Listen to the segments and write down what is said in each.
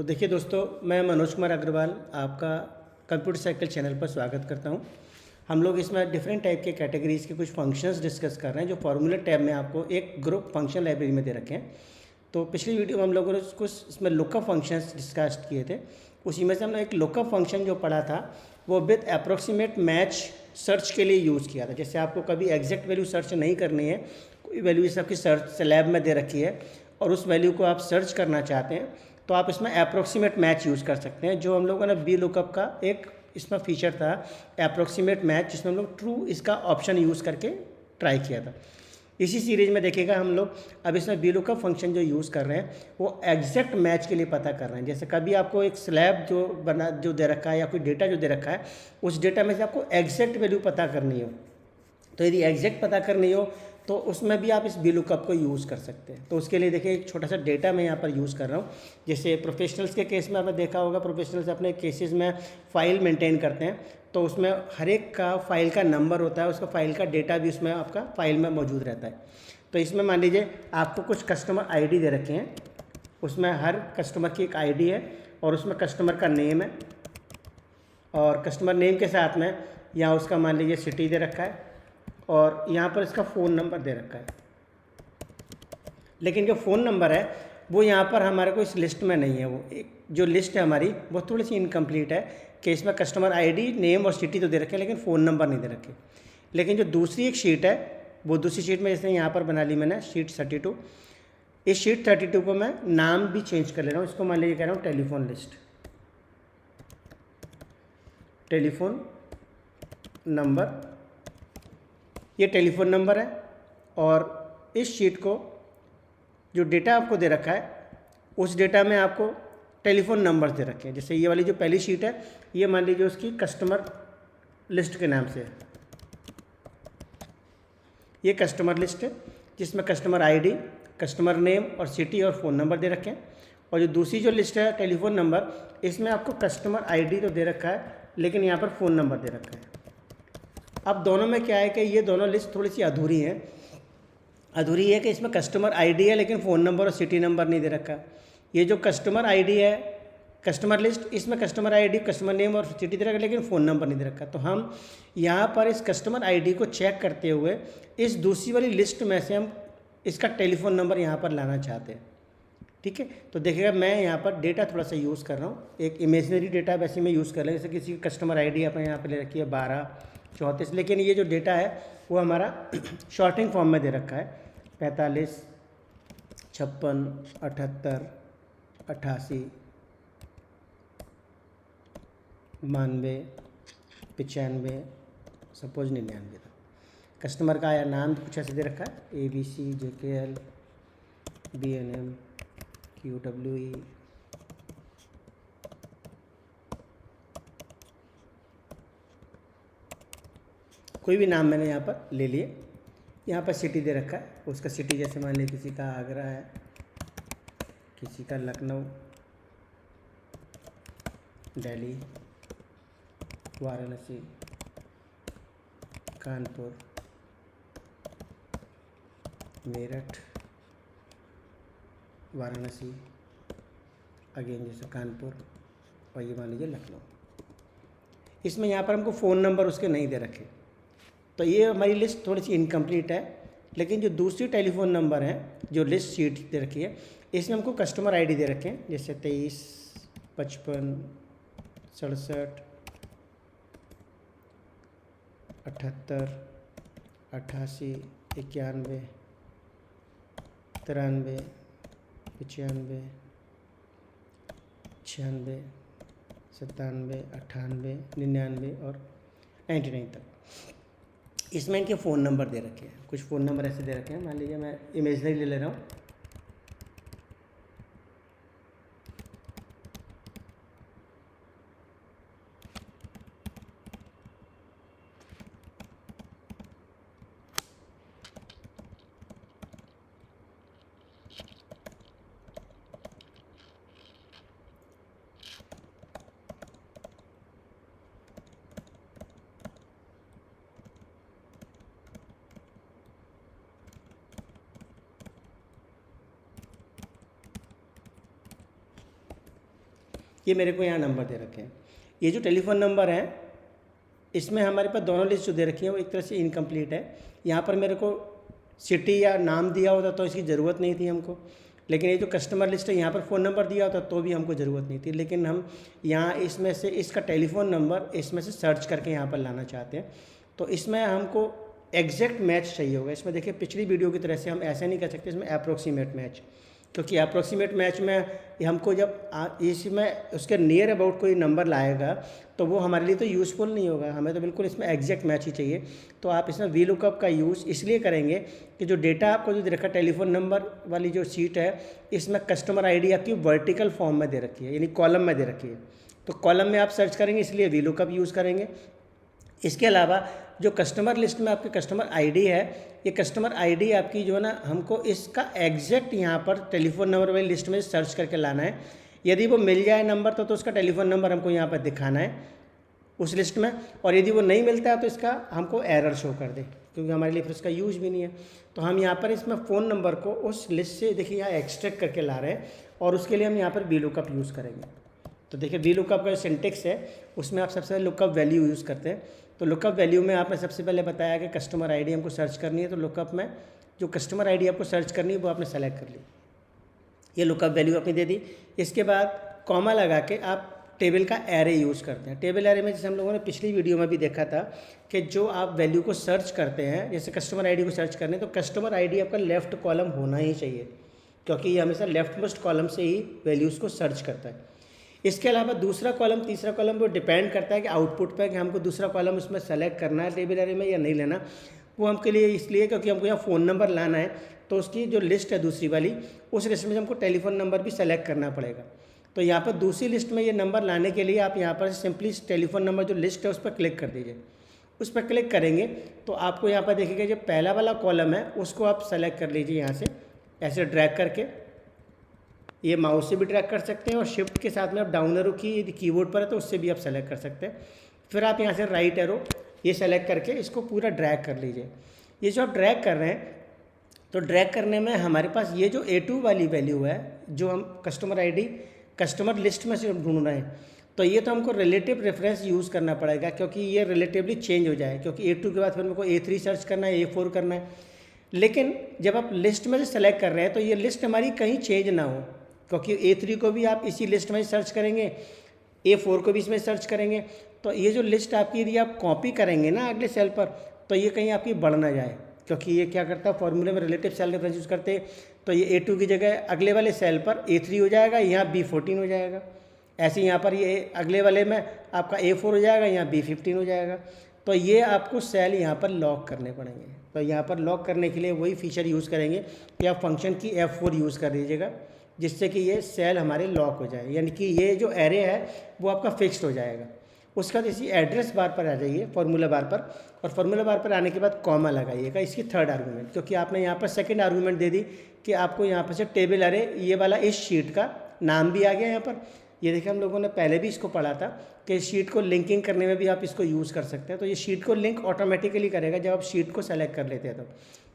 तो देखिए दोस्तों, मैं मनोज कुमार अग्रवाल आपका कंप्यूटर साइकिल चैनल पर स्वागत करता हूं। हम लोग इसमें डिफरेंट टाइप के कैटेगरीज़ के कुछ फंक्शंस डिस्कस कर रहे हैं जो फॉर्मूला टैब में आपको एक ग्रुप फंक्शन लाइब्रेरी में दे रखे हैं। तो पिछली वीडियो में हम लोगों ने कुछ इसमें लुकअप फंक्शंस डिस्कस किए थे। उसी में से हमने एक लुकअप फंक्शन जो पढ़ा था वो विद अप्रोक्सीमेट मैच सर्च के लिए यूज़ किया था। जैसे आपको कभी एग्जैक्ट वैल्यू सर्च नहीं करनी है, कोई वैल्यू इस आपकी सर्च स्लैब में दे रखी है और उस वैल्यू को आप सर्च करना चाहते हैं तो आप इसमें अप्रोक्सीमेट मैच यूज़ कर सकते हैं। जो हम लोगों ने बी लुकअप का एक इसमें फीचर था अप्रोक्सीमेट मैच, जिसमें हम लोग ट्रू इसका ऑप्शन यूज़ करके ट्राई किया था। इसी सीरीज में देखिएगा हम लोग अब इसमें बी लुकअप फंक्शन जो यूज़ कर रहे हैं वो एग्जैक्ट मैच के लिए पता कर रहे हैं। जैसे कभी आपको एक स्लैब जो दे रखा है या कोई डेटा जो दे रखा है, उस डेटा में से आपको एग्जैक्ट वैल्यू पता करनी हो, तो यदि एग्जैक्ट पता करनी हो तो उसमें भी आप इस बी लुकअप को यूज़ कर सकते हैं। तो उसके लिए देखिए एक छोटा सा डेटा मैं यहाँ पर यूज़ कर रहा हूँ। जैसे प्रोफेशनल्स के केस में आपने देखा होगा, प्रोफेशनल्स अपने केसेस में फ़ाइल मेंटेन करते हैं तो उसमें हर एक का फाइल का नंबर होता है, उसका फाइल का डेटा भी उसमें आपका फाइल में मौजूद रहता है। तो इसमें मान लीजिए आपको कुछ कस्टमर आईडी दे रखे हैं, उसमें हर कस्टमर की एक आईडी है और उसमें कस्टमर का नेम है और कस्टमर नेम के साथ में यहाँ उसका मान लीजिए सिटी दे रखा है और यहाँ पर इसका फ़ोन नंबर दे रखा है। लेकिन जो फ़ोन नंबर है वो यहाँ पर हमारे को इस लिस्ट में नहीं है। वो एक जो लिस्ट है हमारी वो थोड़ी सी इनकम्प्लीट है कि इसमें कस्टमर आईडी, नेम और सिटी तो दे रखे हैं लेकिन फ़ोन नंबर नहीं दे रखे। लेकिन जो दूसरी एक शीट है वो दूसरी शीट में जैसे यहाँ पर बना ली मैंने शीट 32। इस शीट 32 को मैं नाम भी चेंज कर ले रहा हूँ। इसको मान लीजिए कह रहा हूँ टेलीफोन लिस्ट, टेलीफोन नंबर, ये टेलीफोन नंबर है। और इस शीट को जो डेटा आपको दे रखा है उस डेटा में आपको टेलीफोन नंबर्स दे रखे हैं। जैसे ये वाली जो पहली शीट है ये मान लीजिए उसकी कस्टमर लिस्ट के नाम से है। ये कस्टमर लिस्ट है जिसमें कस्टमर आईडी, कस्टमर नेम और सिटी और फ़ोन नंबर दे रखे हैं। और जो दूसरी जो लिस्ट है टेलीफोन नंबर, इसमें आपको कस्टमर आईडी तो दे रखा है लेकिन यहाँ पर फ़ोन नंबर दे रखा है। अब दोनों में क्या है कि ये दोनों लिस्ट थोड़ी सी अधूरी है। अधूरी है कि इसमें कस्टमर आईडी है लेकिन फ़ोन नंबर और सिटी नंबर नहीं दे रखा। ये जो कस्टमर आईडी है, कस्टमर लिस्ट, इसमें कस्टमर आईडी, कस्टमर नेम और सिटी दे रखा लेकिन फ़ोन नंबर नहीं दे रखा। तो हम यहाँ पर इस कस्टमर आईडी को चेक करते हुए इस दूसरी वाली लिस्ट में से हम इसका टेलीफोन नंबर यहाँ पर लाना चाहते हैं। ठीक है, तो देखिएगा मैं यहाँ पर डेटा थोड़ा सा यूज़ कर रहा हूँ। एक इमेजनरी डेटा वैसे मैं यूज़ कर रहा हूँ। जैसे किसी कस्टमर आईडी अपने यहाँ पर ले रखी है 1234, लेकिन ये जो डेटा है वो हमारा शॉर्टिंग फॉर्म में दे रखा है 45, 56, 78, 88, 92, 95, सपोज 99 था। कस्टमर का आया नाम कुछ ऐसे दे रखा है ABC, JKL, BNM, QWE, कोई भी नाम मैंने यहाँ पर ले लिए। यहाँ पर सिटी दे रखा है, उसका सिटी जैसे मान लीजिए किसी का आगरा है, किसी का लखनऊ, दिल्ली, वाराणसी, कानपुर, मेरठ, वाराणसी, अगेन जैसे कानपुर और ये मान लीजिए लखनऊ। इसमें यहाँ पर हमको फ़ोन नंबर उसके नहीं दे रखे, तो ये हमारी लिस्ट थोड़ी सी इनकम्प्लीट है। लेकिन जो दूसरी टेलीफोन नंबर है जो लिस्ट शीट दे रखी है इसमें हमको कस्टमर आईडी दे रखे हैं जैसे 23, 55, 67, 78, 88, 91, 93, 95, 96, 97, 98, 99 और 99 तक। इसमें इनके फ़ोन नंबर दे रखे हैं। कुछ फ़ोन नंबर ऐसे दे रखे हैं, मान लीजिए मैं इमेजनरी ले रहा हूँ। ये मेरे को यहाँ नंबर दे रखे हैं। ये जो टेलीफोन नंबर है इसमें हमारे पास दोनों लिस्ट जो दे रखी है वो एक तरह से इनकम्प्लीट है। यहाँ पर मेरे को सिटी या नाम दिया होता तो इसकी ज़रूरत नहीं थी हमको, लेकिन ये जो कस्टमर लिस्ट है यहाँ पर फ़ोन नंबर दिया होता तो भी हमको ज़रूरत नहीं थी। लेकिन हम यहाँ इसमें से इसका टेलीफोन नंबर इसमें से सर्च करके यहाँ पर लाना चाहते हैं, तो इसमें हमको एग्जैक्ट मैच चाहिए होगा। इसमें देखिए पिछली वीडियो की तरह से हम ऐसा नहीं कर सकते, इसमें अप्रोक्सीमेट मैच, क्योंकि अप्रोक्सीमेट मैच में हमको जब इसमें उसके नियर अबाउट कोई नंबर लाएगा तो वो हमारे लिए तो यूज़फुल नहीं होगा, हमें तो बिल्कुल इसमें एग्जैक्ट मैच ही चाहिए। तो आप इसमें वी लुकअप का यूज़ इसलिए करेंगे कि जो डेटा आपको जो दे रखा है टेलीफोन नंबर वाली जो सीट है इसमें कस्टमर आईडी आपकी वर्टिकल फॉर्म में दे रखी है, यानी कॉलम में दे रखी है। तो कॉलम में आप सर्च करेंगे इसलिए वी लुकअप यूज़ करेंगे। इसके अलावा जो कस्टमर लिस्ट में आपके कस्टमर आईडी है, ये कस्टमर आईडी आपकी जो है ना हमको इसका एग्जैक्ट यहाँ पर टेलीफोन नंबर वाली लिस्ट में सर्च करके लाना है। यदि वो मिल जाए नंबर तो उसका टेलीफोन नंबर हमको यहाँ पर दिखाना है उस लिस्ट में, और यदि वो नहीं मिलता है तो इसका हमको एरर शो कर दे, क्योंकि हमारे लिए फिर उसका यूज भी नहीं है। तो हम यहाँ पर इसमें फ़ोन नंबर को उस लिस्ट से देखिए यहाँ एक्सट्रैक्ट करके ला रहे हैं, और उसके लिए हम यहाँ पर वी लुकअप यूज़ करेंगे। तो देखिए वी लुकअप का जो सिंटेक्स है उसमें आप सबसे पहले लुकअप वैल्यू यूज़ करते हैं। तो लुकअप वैल्यू में आपने सबसे पहले बताया कि कस्टमर आईडी हमको सर्च करनी है, तो लुकअप में जो कस्टमर आईडी आपको सर्च करनी है वो आपने सेलेक्ट कर ली, ये लुकअप वैल्यू आपने दे दी। इसके बाद कॉमा लगा के आप टेबल का एरे यूज़ करते हैं। टेबल एरे में जैसे हम लोगों ने पिछली वीडियो में भी देखा था कि जो आप वैल्यू को सर्च करते हैं, जैसे कस्टमर आईडी को सर्च करने तो कस्टमर आईडी आपका लेफ्ट कॉलम होना ही चाहिए, क्योंकि ये हमेशा लेफ्ट मोस्ट कॉलम से ही वैल्यूज़ को सर्च करता है। इसके अलावा दूसरा कॉलम तीसरा कॉलम वो डिपेंड करता है कि आउटपुट पर कि हमको दूसरा कॉलम उसमें सेलेक्ट करना है टेबल एरे में या नहीं लेना। वो हमके लिए इसलिए क्योंकि हमको यहाँ फ़ोन नंबर लाना है, तो उसकी जो लिस्ट है दूसरी वाली उस लिस्ट में हमको टेलीफोन नंबर भी सेलेक्ट करना पड़ेगा। तो यहाँ पर दूसरी लिस्ट में ये नंबर लाने के लिए आप यहाँ पर सिंपली टेलीफोन नंबर जो लिस्ट है उस पर क्लिक कर दीजिए। उस पर क्लिक करेंगे तो आपको यहाँ पर देखिएगा जो पहला वाला कॉलम है उसको आप सेलेक्ट कर लीजिए, यहाँ से ऐसे ड्रैग करके, ये माउस से भी ड्रैग कर सकते हैं और शिफ्ट के साथ में आप डाउन एरो की यदि कीबोर्ड पर है तो उससे भी आप सेलेक्ट कर सकते हैं। फिर आप यहाँ से राइट एरो ये सेलेक्ट करके इसको पूरा ड्रैग कर लीजिए। ये जो आप ड्रैग कर रहे हैं तो ड्रैग करने में हमारे पास ये जो A2 वाली वैल्यू है जो हम कस्टमर आईडी कस्टमर लिस्ट में से ढूंढ रहे हैं, तो ये तो हमको रिलेटिव रेफरेंस यूज़ करना पड़ेगा, क्योंकि ये रिलेटिवली चेंज हो जाए, क्योंकि A2 के बाद फिर हमको A3 सर्च करना है, A4 करना है। लेकिन जब आप लिस्ट में से सेलेक्ट कर रहे हैं तो ये लिस्ट हमारी कहीं चेंज ना हो, क्योंकि A3 को भी आप इसी लिस्ट में सर्च करेंगे, A4 को भी इसमें सर्च करेंगे, तो ये जो लिस्ट आपकी यदि आप कॉपी करेंगे ना अगले सेल पर तो ये कहीं आपकी बढ़ ना जाए, क्योंकि ये क्या करता है फॉर्मूले में रिलेटिव सेल रेफरेंस यूज़ करते हैं। तो ये A2 की जगह अगले वाले सेल पर A3 हो जाएगा, यहाँ B14 हो जाएगा। ऐसे यहाँ पर ये अगले वाले में आपका A4 हो जाएगा, यहाँ B15 हो जाएगा। तो ये आपको सेल यहाँ पर लॉक करने पड़ेंगे। तो यहाँ पर लॉक करने के लिए वही फीचर यूज़ करेंगे कि आप फंक्शन की F4 यूज़ कर दीजिएगा, जिससे कि ये सेल हमारे लॉक हो जाए, यानी कि ये जो एरे है वो आपका फिक्स्ड हो जाएगा। उसका इसी एड्रेस बार पर आ जाइए फार्मूला बार पर, और फार्मूला बार पर आने के बाद कॉमा लगाइएगा इसकी थर्ड आर्गूमेंट, क्योंकि आपने यहाँ पर सेकंड आर्गूमेंट दे दी कि आपको यहाँ पर से टेबल अरे ये वाला इस शीट का नाम भी आ गया यहाँ पर। ये देखिए हम लोगों ने पहले भी इसको पढ़ा था कि शीट को लिंकिंग करने में भी आप इसको यूज़ कर सकते हैं। तो ये शीट को लिंक ऑटोमेटिकली करेगा जब आप शीट को सेलेक्ट कर लेते हैं।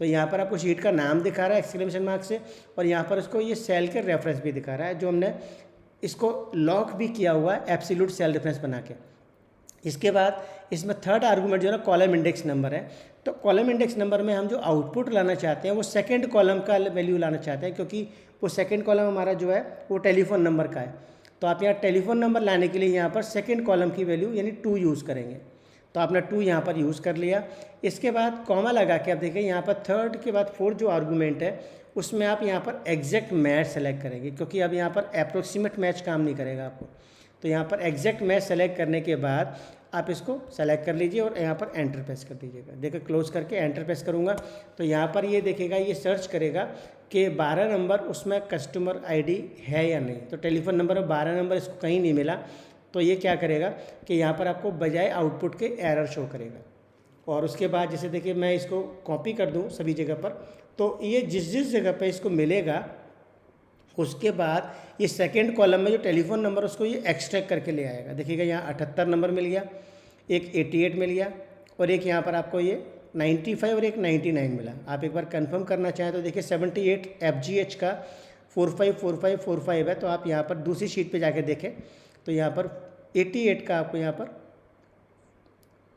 तो यहाँ पर आपको शीट का नाम दिखा रहा है एक्सक्लेमेशन मार्क से, और यहाँ पर उसको ये सेल के रेफरेंस भी दिखा रहा है जो हमने इसको लॉक भी किया हुआ है एब्सोल्यूट सेल रेफरेंस बना के। इसके बाद इसमें थर्ड आर्गूमेंट जो है ना कॉलम इंडेक्स नंबर है। तो कॉलम इंडेक्स नंबर में हम जो आउटपुट लाना चाहते हैं वो सेकंड कॉलम का वैल्यू लाना चाहते हैं, क्योंकि वो सेकंड कॉलम हमारा जो है वो टेलीफोन नंबर का है। तो आप यहाँ टेलीफोन नंबर लाने के लिए यहाँ पर सेकंड कॉलम की वैल्यू यानी 2 यूज़ करेंगे। तो आपने 2 यहाँ पर यूज़ कर लिया। इसके बाद कॉमा लगा के आप देखिए यहाँ पर थर्ड के बाद फोर्थ जो आर्गूमेंट है उसमें आप यहाँ पर एग्जैक्ट मैच सेलेक्ट करेंगे, क्योंकि अब यहाँ पर अप्रोक्सीमेट मैच काम नहीं करेगा आपको। तो यहाँ पर एग्जैक्ट मैच सेलेक्ट करने के बाद आप इसको सेलेक्ट कर लीजिए और यहाँ पर एंटर प्रेस कर दीजिएगा। देखिए क्लोज करके एंटर प्रेस करूँगा तो यहाँ पर ये देखेगा, ये सर्च करेगा कि 12 नंबर उसमें कस्टमर आईडी है या नहीं। तो टेलीफोन नंबर में 12 नंबर इसको कहीं नहीं मिला, तो ये क्या करेगा कि यहाँ पर आपको बजाय आउटपुट के एरर शो करेगा। और उसके बाद जैसे देखिए मैं इसको कॉपी कर दूँ सभी जगह पर, तो ये जिस जिस जगह पर इसको मिलेगा उसके बाद ये सेकंड कॉलम में जो टेलीफोन नंबर उसको ये एक्सट्रैक्ट करके ले आएगा। देखिएगा यहाँ 78 नंबर मिल गया, एक 88 मिल गया, और एक यहाँ पर आपको ये 95 और एक 99 मिला। आप एक बार कंफर्म करना चाहें तो देखिए 78 FGH का 454545 है। तो आप यहाँ पर दूसरी शीट पे जाके देखें तो यहाँ पर 88 का आपको यहाँ पर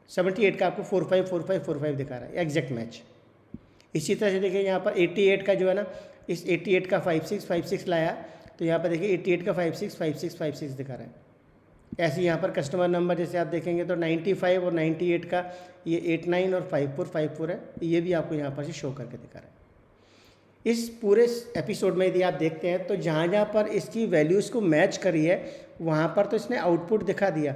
78 का आपको 45 45 45 दिखा रहा है, एग्जैक्ट मैच। इसी तरह से देखिए यहाँ पर 88 का जो है ना, इस 88 का 56 56 लाया, तो यहाँ पर देखिए 88 का 56 56 56 दिखा रहा है। ऐसे यहाँ पर कस्टमर नंबर जैसे आप देखेंगे तो 95 और 98 का ये 89 और 54 54 है, ये भी आपको यहाँ पर से शो करके दिखा रहा है। इस पूरे एपिसोड में यदि आप देखते हैं तो जहाँ जहाँ पर इसकी वैल्यूज़ को मैच करी है वहाँ पर तो इसने आउटपुट दिखा दिया,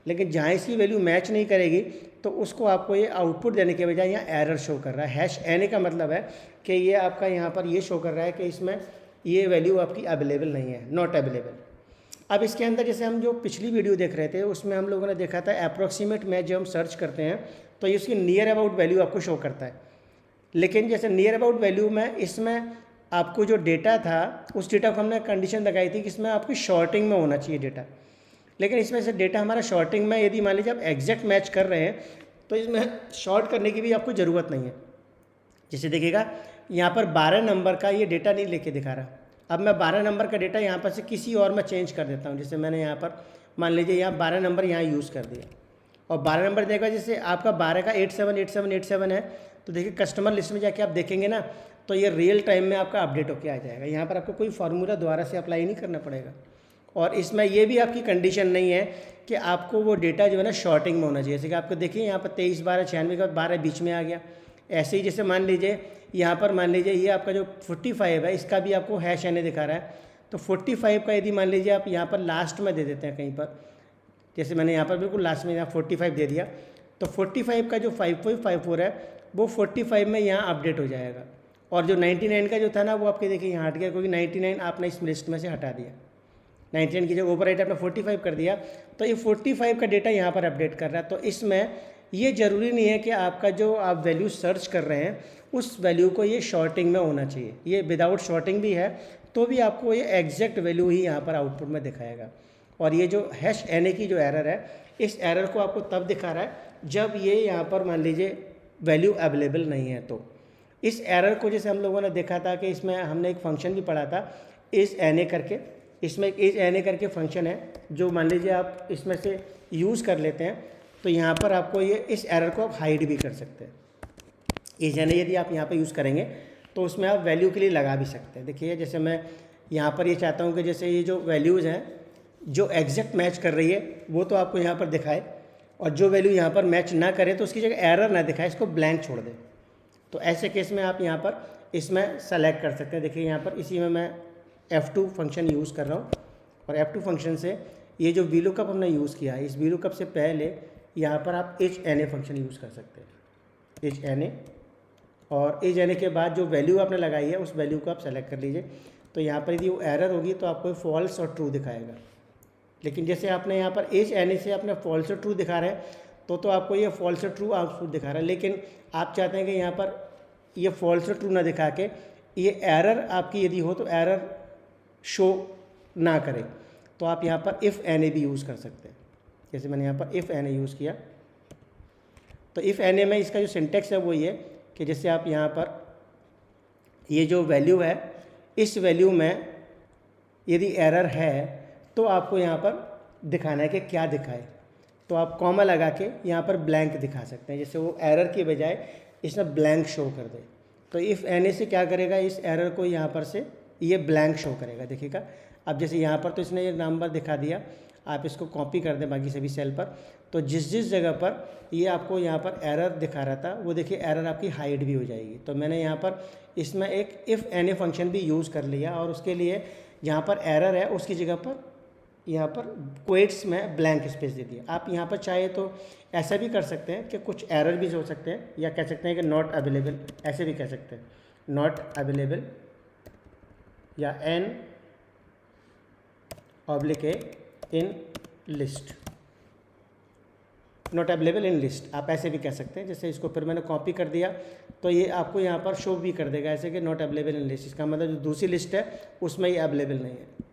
लेकिन जहाँ इसकी वैल्यू मैच नहीं करेगी तो उसको आपको ये आउटपुट देने के बजाय यहाँ एरर शो कर रहा है। हैश एन का मतलब है कि ये आपका यहाँ पर ये शो कर रहा है कि इसमें ये वैल्यू आपकी अवेलेबल नहीं है, नॉट अवेलेबल। अब इसके अंदर जैसे हम जो पिछली वीडियो देख रहे थे उसमें हम लोगों ने देखा था अप्रॉक्सीमेट मैच जब हम सर्च करते हैं तो ये उसकी नियर अबाउट वैल्यू आपको शो करता है, लेकिन जैसे नियर अबाउट वैल्यू में इसमें आपको जो डेटा था उस डेटा को हमने कंडीशन लगाई थी कि इसमें आपकी शॉर्टिंग में होना चाहिए डेटा, लेकिन इसमें से डेटा हमारा शॉर्टिंग में यदि मान लीजिए आप एग्जैक्ट मैच कर रहे हैं तो इसमें शॉर्ट करने की भी आपको ज़रूरत नहीं है। जैसे देखिएगा यहाँ पर 12 नंबर का ये डेटा नहीं लेके दिखा रहा। अब मैं 12 नंबर का डेटा यहाँ पर से किसी और में चेंज कर देता हूँ। जैसे मैंने यहाँ पर मान लीजिए यहाँ 12 नंबर यहाँ यूज़ कर दिया और 12 नंबर देखा जैसे आपका 12 का 878787 है, तो देखिए कस्टमर लिस्ट में जाके आप देखेंगे ना तो ये रियल टाइम में आपका अपडेट होके आ जाएगा। यहाँ पर आपको कोई फार्मूला दोबारा से अप्लाई नहीं करना पड़ेगा। और इसमें ये भी आपकी कंडीशन नहीं है कि आपको वो डेटा जो है ना शॉर्टिंग में होना चाहिए। जैसे कि आपको देखिए यहाँ पर 23 12 96 का 12 बीच में आ गया। ऐसे ही जैसे मान लीजिए यहाँ पर मान लीजिए ये आपका जो 45 है इसका भी आपको हैश एन दिखा रहा है, तो 45 का यदि मान लीजिए आप यहाँ पर लास्ट में दे देते हैं कहीं पर, जैसे मैंने यहाँ पर बिल्कुल लास्ट में यहाँ 45 दे दिया, तो 45 का जो 5554 है वो 45 में यहाँ अपडेट हो जाएगा। और जो 99 का जो था ना वो आपके देखिए यहाँ हट गया, क्योंकि 99 आपने इस लिस्ट में से हटा दिया। 99 की जगह ओवर राइट आपने 45 कर दिया, तो ये 45 का डेटा यहाँ पर अपडेट कर रहा है। तो इसमें ये ज़रूरी नहीं है कि आपका जो आप वैल्यू सर्च कर रहे हैं उस वैल्यू को ये शॉर्टिंग में होना चाहिए। ये विदाउट शॉर्टिंग भी है तो भी आपको ये एग्जैक्ट वैल्यू ही यहाँ पर आउटपुट में दिखाएगा। और ये जो हैश एन की जो एरर है, इस एरर को आपको तब दिखा रहा है जब ये यहाँ पर मान लीजिए वैल्यू अवेलेबल नहीं है। तो इस एरर को जैसे हम लोगों ने देखा था कि इसमें हमने एक फंक्शन भी पढ़ा था इस एन ए करके, इसमें एक इज एन ए करके फंक्शन है जो मान लीजिए आप इसमें से यूज़ कर लेते हैं तो यहाँ पर आपको ये इस एरर को आप हाइड भी कर सकते हैं। इज एन ए यदि आप यहाँ पे यूज़ करेंगे तो उसमें आप वैल्यू के लिए लगा भी सकते हैं। देखिए जैसे मैं यहाँ पर ये चाहता हूँ कि जैसे ये जो वैल्यूज़ हैं जो एग्जैक्ट मैच कर रही है वो तो आपको यहाँ पर दिखाए, और जो वैल्यू यहाँ पर मैच ना करे तो उसकी जगह एरर ना दिखाए, इसको ब्लैंक छोड़ दे। तो ऐसे केस में आप यहाँ पर इसमें सेलेक्ट कर सकते हैं। देखिए यहाँ पर इसी में मैं F2 फंक्शन यूज़ कर रहा हूँ, और F2 फंक्शन से ये जो VLOOKUP हमने यूज़ किया है, इस VLOOKUP से पहले यहाँ पर आप HNA फंक्शन यूज़ कर सकते हैं, HNA। और HNA के बाद जो वैल्यू आपने लगाई है उस वैल्यू को आप सेलेक्ट कर लीजिए। तो यहाँ पर यदि वो एरर होगी तो आपको फॉल्स और ट्रू दिखाएगा। लेकिन जैसे आपने यहाँ पर HNA से आपने फॉल्स और ट्रू दिखा रहे हैं तो आपको ये फॉल्स और ट्रू आउटपुट दिखा रहा है। लेकिन आप चाहते हैं कि यहाँ पर ये फॉल्स और ट्रू ना दिखा के ये एरर आपकी यदि हो तो एरर शो ना करे, तो आप यहाँ पर इफ़ एन ए भी यूज़ कर सकते हैं। जैसे मैंने यहाँ पर इफ़ एन ए यूज़ किया, तो इफ़ एन ए में इसका जो सिंटेक्स है वो ये कि जैसे आप यहाँ पर ये जो वैल्यू है इस वैल्यू में यदि एरर है तो आपको यहाँ पर दिखाना है कि क्या दिखाए। तो आप कॉमा लगा के यहाँ पर ब्लैंक दिखा सकते हैं, जैसे वो एरर की बजाय इसमें ब्लैंक शो कर दे। तो इफ़ एन ए से क्या करेगा, इस एरर को यहाँ पर से ये ब्लैंक शो करेगा। देखिएगा अब जैसे यहाँ पर तो इसने ये नंबर दिखा दिया, आप इसको कॉपी कर दें बाकी सभी सेल पर, तो जिस जिस जगह पर ये आपको यहाँ पर एरर दिखा रहा था वो देखिए एरर आपकी हाइड भी हो जाएगी। तो मैंने यहाँ पर इसमें एक इफ़ एन ए फंक्शन भी यूज़ कर लिया, और उसके लिए जहाँ पर एरर है उसकी जगह पर यहाँ पर क्वेट्स में ब्लैंक स्पेस दे दिया। आप यहाँ पर चाहे तो ऐसा भी कर सकते हैं कि कुछ एरर भी हो सकते हैं, या कह सकते हैं कि नॉट अवेलेबल, ऐसे भी कह सकते हैं नॉट अवेलेबल, या an oblique A in list, not available in list, आप ऐसे भी कह सकते हैं। जैसे इसको फिर मैंने कॉपी कर दिया तो ये आपको यहाँ पर शो भी कर देगा ऐसे कि नॉट अवेलेबल इन लिस्ट, इसका मतलब जो दूसरी लिस्ट है उसमें ये अवेलेबल नहीं है।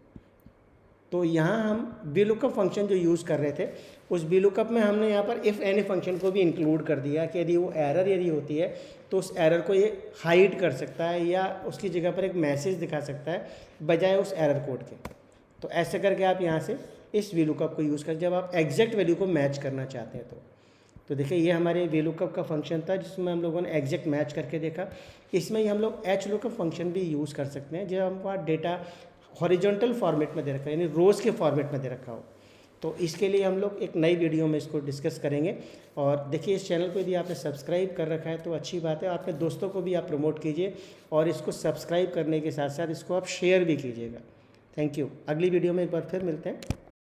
तो यहाँ हम VLOOKUP फंक्शन जो यूज़ कर रहे थे उस VLOOKUP में हमने यहाँ पर इफ़ एन ए फंक्शन को भी इंक्लूड कर दिया कि यदि वो एरर यदि होती है तो उस एरर को ये हाइड कर सकता है या उसकी जगह पर एक मैसेज दिखा सकता है बजाय उस एरर कोड के। तो ऐसे करके आप यहाँ से इस VLOOKUP को यूज़ कर जब आप एग्जैक्ट वैल्यू को मैच करना चाहते हैं तो देखिए ये हमारे VLOOKUP का फंक्शन था जिसमें हम लोगों ने एग्जैक्ट मैच करके देखा। इसमें ही हम लोग HLOOKUP फंक्शन भी यूज़ कर सकते हैं जब हमारे पास डेटा हॉरिजॉन्टल फॉर्मेट में दे रखा है, यानी रोज़ के फॉर्मेट में दे रखा हो। तो इसके लिए हम लोग एक नई वीडियो में इसको डिस्कस करेंगे। और देखिए इस चैनल को यदि आपने सब्सक्राइब कर रखा है तो अच्छी बात है, अपने दोस्तों को भी आप प्रमोट कीजिए और इसको सब्सक्राइब करने के साथ साथ इसको आप शेयर भी कीजिएगा। Thank you. अगली वीडियो में एक बार फिर मिलते हैं।